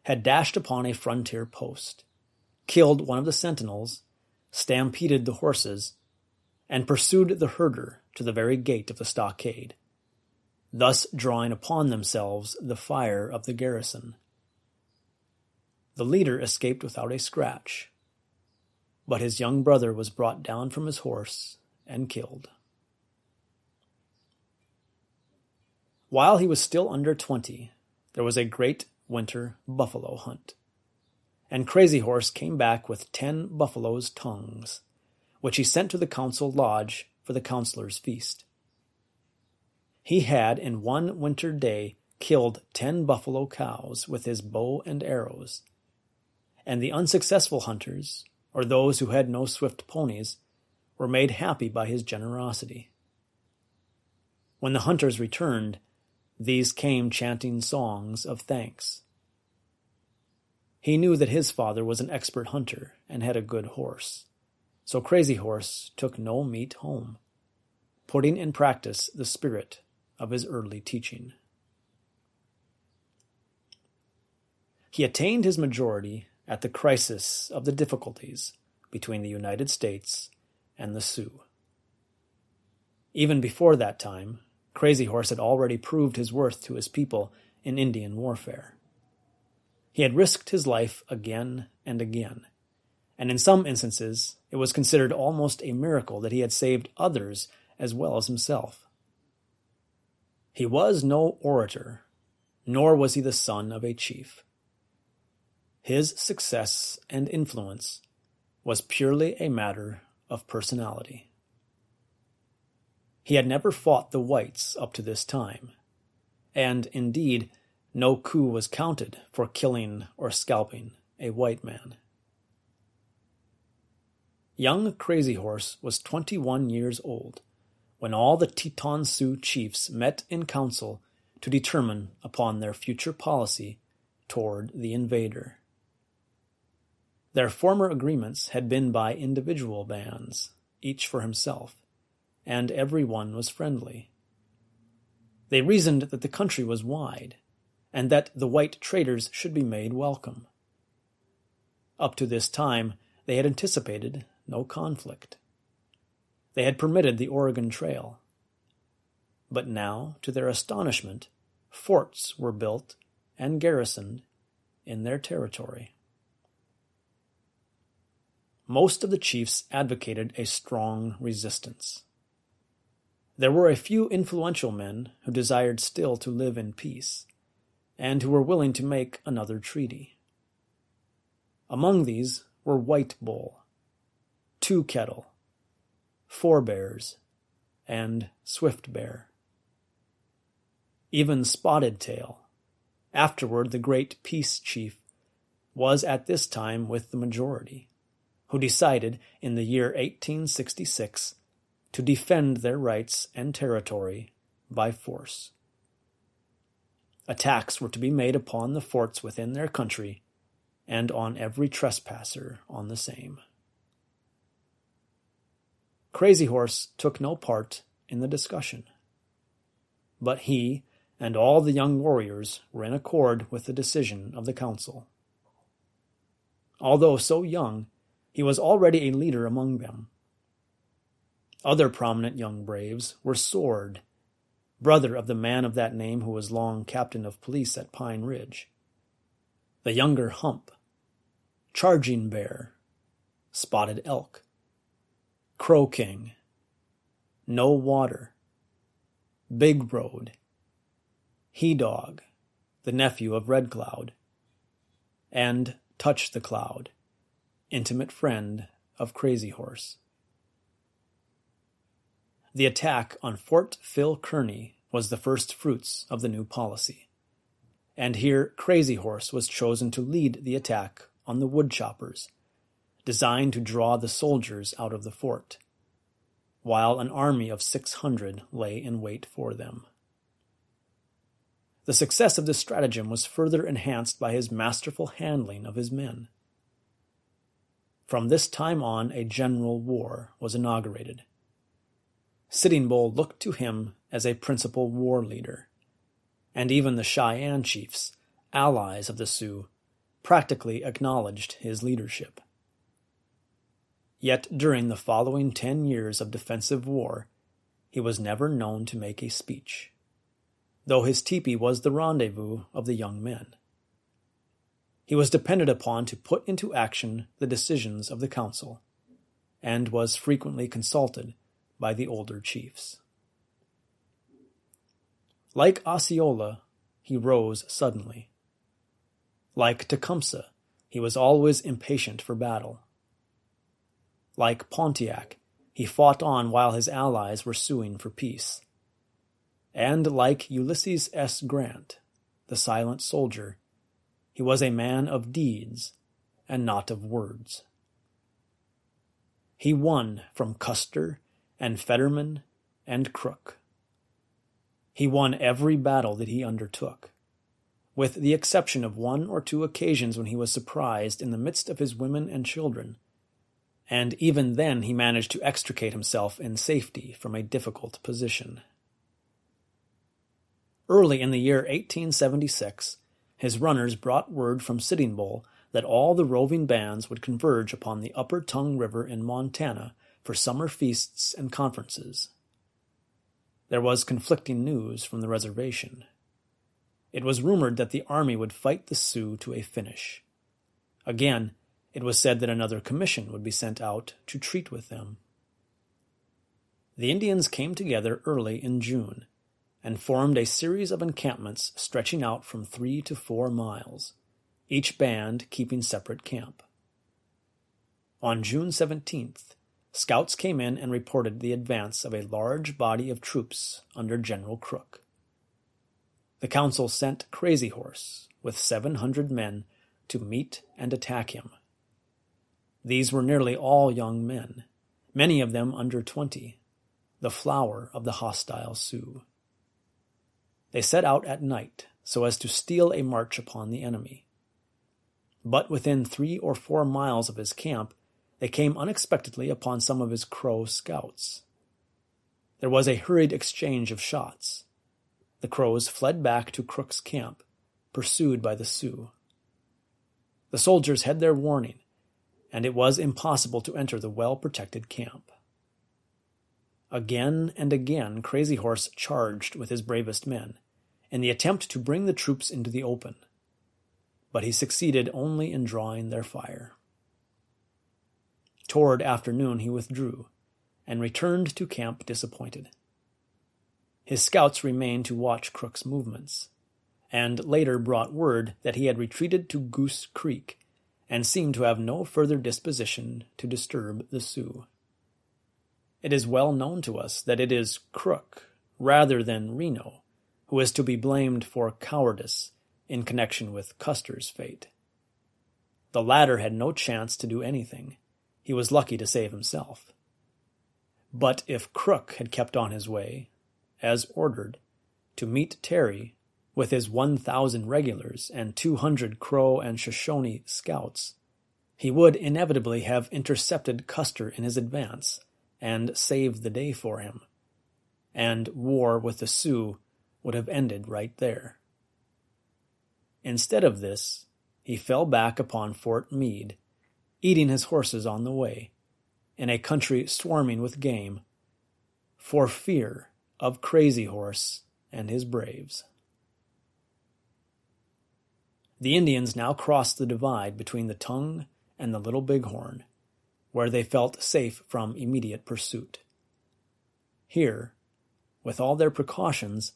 had dashed upon a frontier post, killed one of the sentinels, stampeded the horses, and pursued the herder to the very gate of the stockade, thus drawing upon themselves the fire of the garrison. The leader escaped without a scratch, but his young brother was brought down from his horse and killed. While he was still under 20, there was a great winter buffalo hunt, and Crazy Horse came back with 10 buffaloes' tongues, which he sent to the council lodge for the councilor's feast. He had in one winter day killed 10 buffalo cows with his bow and arrows, and the unsuccessful hunters, or those who had no swift ponies, were made happy by his generosity. When the hunters returned, these came chanting songs of thanks. He knew that his father was an expert hunter and had a good horse, so Crazy Horse took no meat home, putting in practice the spirit of his early teaching. He attained his majority at the crisis of the difficulties between the United States and the Sioux. Even before that time, Crazy Horse had already proved his worth to his people in Indian warfare. He had risked his life again and again, and in some instances it was considered almost a miracle that he had saved others as well as himself. He was no orator, nor was he the son of a chief. His success and influence was purely a matter of personality. He had never fought the whites up to this time, and indeed no coup was counted for killing or scalping a white man. Young Crazy Horse was 21 years old when all the Teton Sioux chiefs met in council to determine upon their future policy toward the invader. Their former agreements had been by individual bands, each for himself, and every one was friendly. They reasoned that the country was wide, and that the white traders should be made welcome. Up to this time, they had anticipated no conflict. They had permitted the Oregon Trail. But now, to their astonishment, forts were built and garrisoned in their territory. Most of the chiefs advocated a strong resistance. There were a few influential men who desired still to live in peace, and who were willing to make another treaty. Among these were White Bull, Two Kettle, Four Bears, and Swift Bear. Even Spotted Tail, afterward the great peace chief, was at this time with the majority, who decided in the year 1866 to defend their rights and territory by force. Attacks were to be made upon the forts within their country and on every trespasser on the same. Crazy Horse took no part in the discussion, but he and all the young warriors were in accord with the decision of the council. Although so young, he was already a leader among them. Other prominent young braves were Sword, brother of the man of that name who was long captain of police at Pine Ridge, the younger Hump, Charging Bear, Spotted Elk, Crow King, No Water, Big Road, He Dog, the nephew of Red Cloud, and Touch the Cloud, intimate friend of Crazy Horse. The attack on Fort Phil Kearny was the first fruits of the new policy, and here Crazy Horse was chosen to lead the attack on the woodchoppers, designed to draw the soldiers out of the fort, while an army of 600 lay in wait for them. The success of this stratagem was further enhanced by his masterful handling of his men. From this time on, a general war was inaugurated. Sitting Bull looked to him as a principal war leader, and even the Cheyenne chiefs, allies of the Sioux, practically acknowledged his leadership. Yet during the following 10 years of defensive war, he was never known to make a speech, though his teepee was the rendezvous of the young men. He was depended upon to put into action the decisions of the council, and was frequently consulted by the older chiefs. Like Osceola, he rose suddenly. Like Tecumseh, he was always impatient for battle. Like Pontiac, he fought on while his allies were suing for peace. And like Ulysses S. Grant, the silent soldier, he was a man of deeds and not of words. He won from Custer and Fetterman and Crook. He won every battle that he undertook, with the exception of 1 or 2 occasions when he was surprised in the midst of his women and children, and even then he managed to extricate himself in safety from a difficult position. Early in the year 1876, his runners brought word from Sitting Bull that all the roving bands would converge upon the Upper Tongue River in Montana for summer feasts and conferences. There was conflicting news from the reservation. It was rumored that the army would fight the Sioux to a finish. Again, it was said that another commission would be sent out to treat with them. The Indians came together early in June and formed a series of encampments stretching out from 3 to 4 miles, each band keeping separate camp. On June 17th, scouts came in and reported the advance of a large body of troops under General Crook. The council sent Crazy Horse with 700 men to meet and attack him. These were nearly all young men, many of them under 20, the flower of the hostile Sioux. They set out at night so as to steal a march upon the enemy. But within 3 or 4 miles of his camp, they came unexpectedly upon some of his Crow scouts. There was a hurried exchange of shots. The Crows fled back to Crook's camp, pursued by the Sioux. The soldiers had their warning, and it was impossible to enter the well-protected camp. Again and again Crazy Horse charged with his bravest men, in the attempt to bring the troops into the open, but he succeeded only in drawing their fire. Toward afternoon he withdrew, and returned to camp disappointed. His scouts remained to watch Crook's movements, and later brought word that he had retreated to Goose Creek, and seemed to have no further disposition to disturb the Sioux. It is well known to us that it is Crook, rather than Reno, who is to be blamed for cowardice in connection with Custer's fate. The latter had no chance to do anything. He was lucky to save himself. But if Crook had kept on his way, as ordered, to meet Terry with his 1,000 regulars and 200 Crow and Shoshone scouts, he would inevitably have intercepted Custer in his advance and saved the day for him, and war with the Sioux would have ended right there. Instead of this, he fell back upon Fort Meade, eating his horses on the way, in a country swarming with game, for fear of Crazy Horse and his braves. The Indians now crossed the divide between the Tongue and the Little Bighorn, where they felt safe from immediate pursuit. Here, with all their precautions,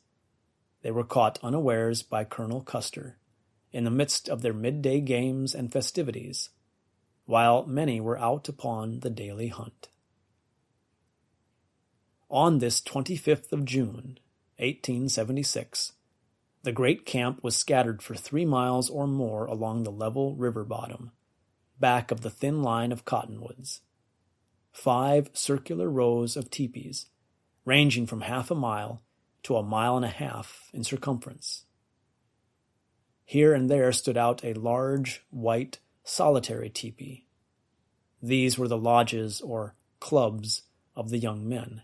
they were caught unawares by Colonel Custer, in the midst of their midday games and festivities, while many were out upon the daily hunt. On this 25th of June, 1876, the great camp was scattered for 3 miles or more along the level river bottom, back of the thin line of cottonwoods. 5 circular rows of teepees, ranging from half a mile to 1.5 miles in circumference. Here and there stood out a large, white, solitary teepee. These were the lodges or clubs of the young men.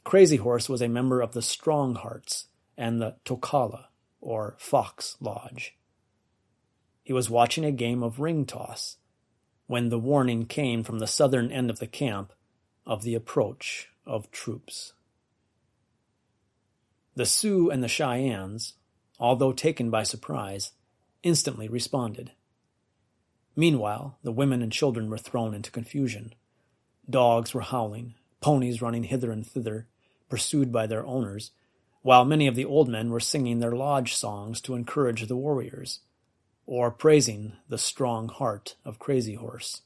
Crazy Horse was a member of the Strong Hearts and the Tokala, or Fox Lodge. He was watching a game of ring toss when the warning came from the southern end of the camp of the approach of troops. The Sioux and the Cheyennes, although taken by surprise, instantly responded. Meanwhile, the women and children were thrown into confusion. Dogs were howling, ponies running hither and thither, pursued by their owners, while many of the old men were singing their lodge songs to encourage the warriors, or praising the strong heart of Crazy Horse.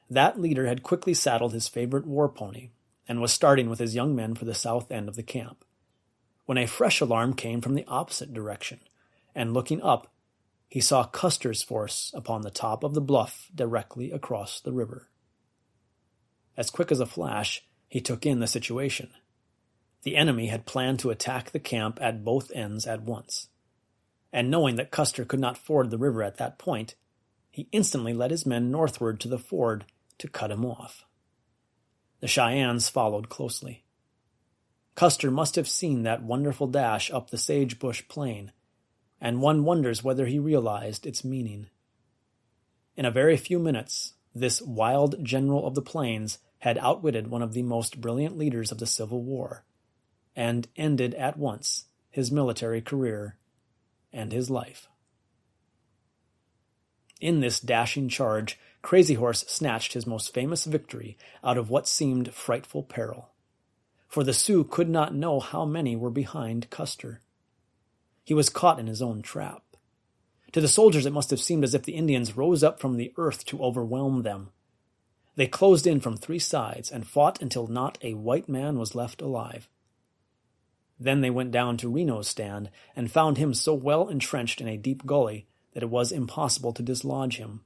That leader had quickly saddled his favorite war pony and was starting with his young men for the south end of the camp, when a fresh alarm came from the opposite direction, and looking up, he saw Custer's force upon the top of the bluff directly across the river. As quick as a flash, he took in the situation. The enemy had planned to attack the camp at both ends at once, and knowing that Custer could not ford the river at that point, he instantly led his men northward to the ford to cut him off. The Cheyennes followed closely. Custer must have seen that wonderful dash up the sagebush plain, and one wonders whether he realized its meaning. In a very few minutes, this wild general of the plains had outwitted one of the most brilliant leaders of the Civil War, and ended at once his military career and his life. In this dashing charge, Crazy Horse snatched his most famous victory out of what seemed frightful peril, for the Sioux could not know how many were behind Custer. He was caught in his own trap. To the soldiers it must have seemed as if the Indians rose up from the earth to overwhelm them. They closed in from 3 sides and fought until not a white man was left alive. Then they went down to Reno's stand and found him so well entrenched in a deep gully that it was impossible to dislodge him.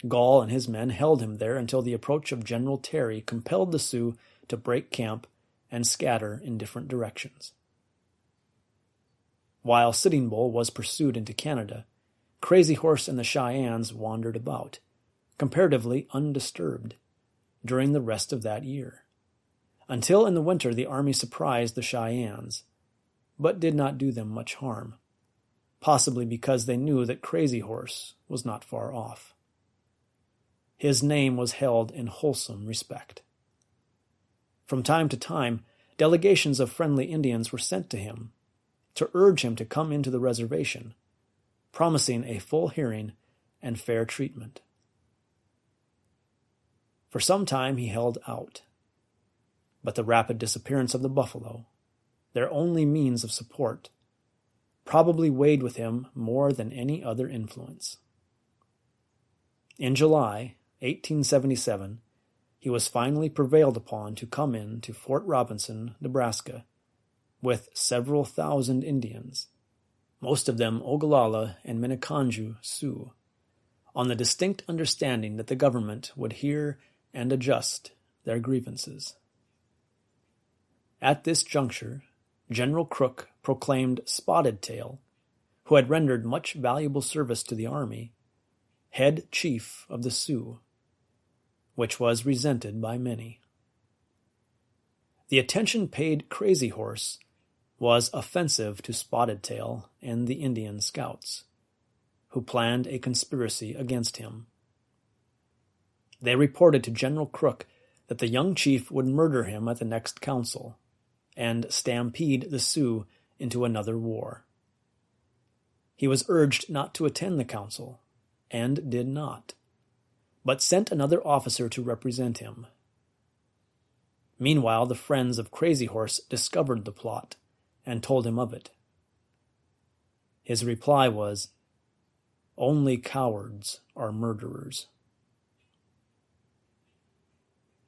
Gall and his men held him there until the approach of General Terry compelled the Sioux to break camp and scatter in different directions. While Sitting Bull was pursued into Canada, Crazy Horse and the Cheyennes wandered about, comparatively undisturbed, during the rest of that year, until in the winter the army surprised the Cheyennes, but did not do them much harm, possibly because they knew that Crazy Horse was not far off. His name was held in wholesome respect. From time to time, delegations of friendly Indians were sent to him to urge him to come into the reservation, promising a full hearing and fair treatment. For some time he held out, but the rapid disappearance of the buffalo, their only means of support, probably weighed with him more than any other influence. In July 1877, he was finally prevailed upon to come in to Fort Robinson, Nebraska, with several thousand Indians, most of them Ogallala and Minneconjou Sioux, on the distinct understanding that the government would hear and adjust their grievances. At this juncture, General Crook proclaimed Spotted Tail, who had rendered much valuable service to the army, head chief of the Sioux, which was resented by many. The attention paid Crazy Horse was offensive to Spotted Tail and the Indian scouts, who planned a conspiracy against him. They reported to General Crook that the young chief would murder him at the next council and stampede the Sioux into another war. He was urged not to attend the council, and did not, but sent another officer to represent him. Meanwhile, the friends of Crazy Horse discovered the plot and told him of it. His reply was, "Only cowards are murderers."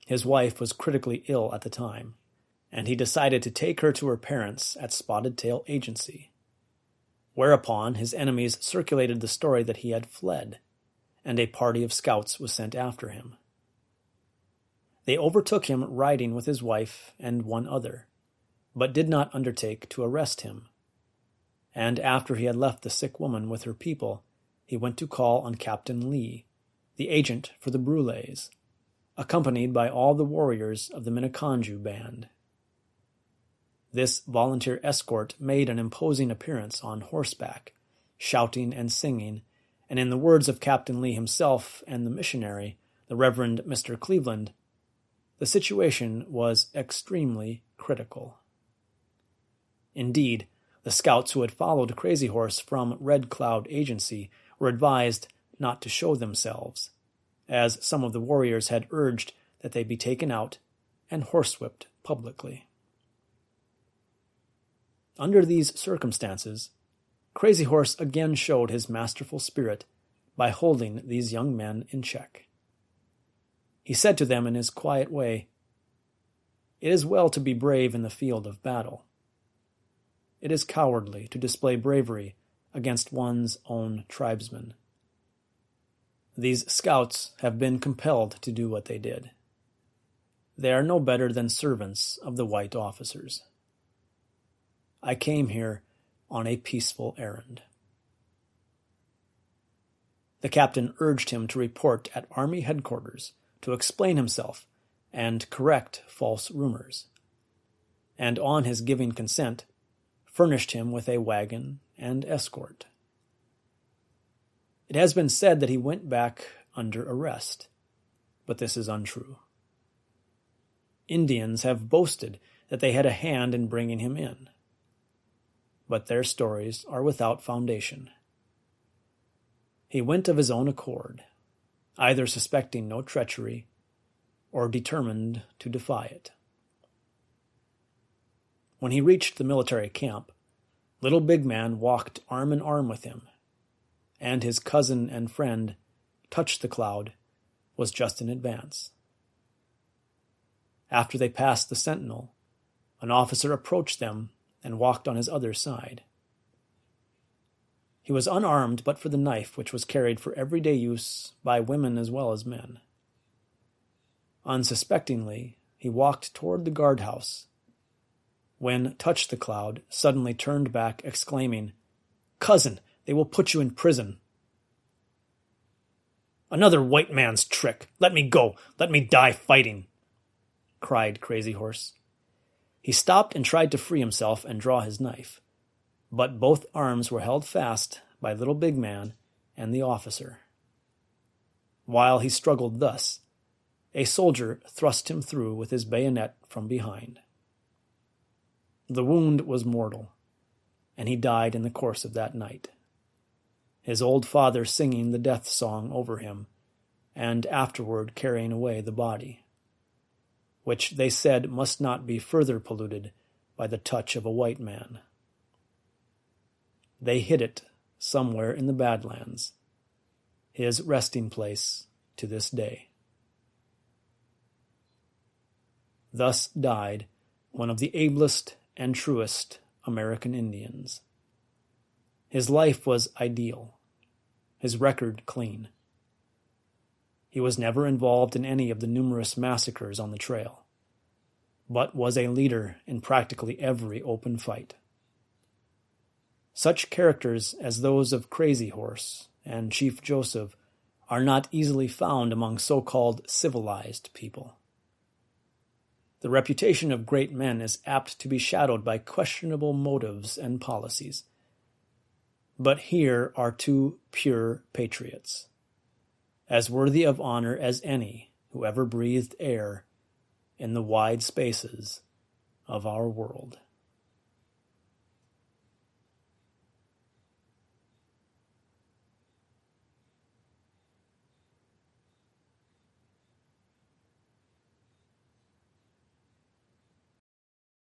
His wife was critically ill at the time, and he decided to take her to her parents at Spotted Tail Agency, whereupon his enemies circulated the story that he had fled, and a party of scouts was sent after him. They overtook him riding with his wife and one other, but did not undertake to arrest him, and after he had left the sick woman with her people, he went to call on Captain Lee, the agent for the Brulés, accompanied by all the warriors of the Minneconjou band. This volunteer escort made an imposing appearance on horseback, shouting and singing, and in the words of Captain Lee himself and the missionary, the Reverend Mr. Cleveland, the situation was extremely critical. Indeed, the scouts who had followed Crazy Horse from Red Cloud Agency were advised not to show themselves, as some of the warriors had urged that they be taken out and horsewhipped publicly. Under these circumstances, Crazy Horse again showed his masterful spirit by holding these young men in check. He said to them in his quiet way, "It is well to be brave in the field of battle. It is cowardly to display bravery against one's own tribesmen. These scouts have been compelled to do what they did. They are no better than servants of the white officers. I came here on a peaceful errand." The captain urged him to report at Army headquarters to explain himself and correct false rumors, and on his giving consent, furnished him with a wagon and escort. It has been said that he went back under arrest, but this is untrue. Indians have boasted that they had a hand in bringing him in, but their stories are without foundation. He went of his own accord, either suspecting no treachery or determined to defy it. When he reached the military camp, Little Big Man walked arm in arm with him, and his cousin and friend, Touch the Cloud, was just in advance. After they passed the sentinel, an officer approached them and walked on his other side. He was unarmed but for the knife which was carried for everyday use by women as well as men. Unsuspectingly, he walked toward the guardhouse, when Touch the Cloud suddenly turned back, exclaiming, "Cousin, they will put you in prison." "Another white man's trick! Let me go! Let me die fighting!" cried Crazy Horse. He stopped and tried to free himself and draw his knife, but both arms were held fast by Little Big Man and the officer. While he struggled thus, a soldier thrust him through with his bayonet from behind. The wound was mortal, and he died in the course of that night, his old father singing the death song over him, and afterward carrying away the body, which they said must not be further polluted by the touch of a white man. They hid it somewhere in the Badlands, his resting place to this day. Thus died one of the ablest and truest American Indians. His life was ideal, his record clean. He was never involved in any of the numerous massacres on the trail, but was a leader in practically every open fight. Such characters as those of Crazy Horse and Chief Joseph are not easily found among so-called civilized people. The reputation of great men is apt to be shadowed by questionable motives and policies. But here are two pure patriots, as worthy of honor as any who ever breathed air in the wide spaces of our world.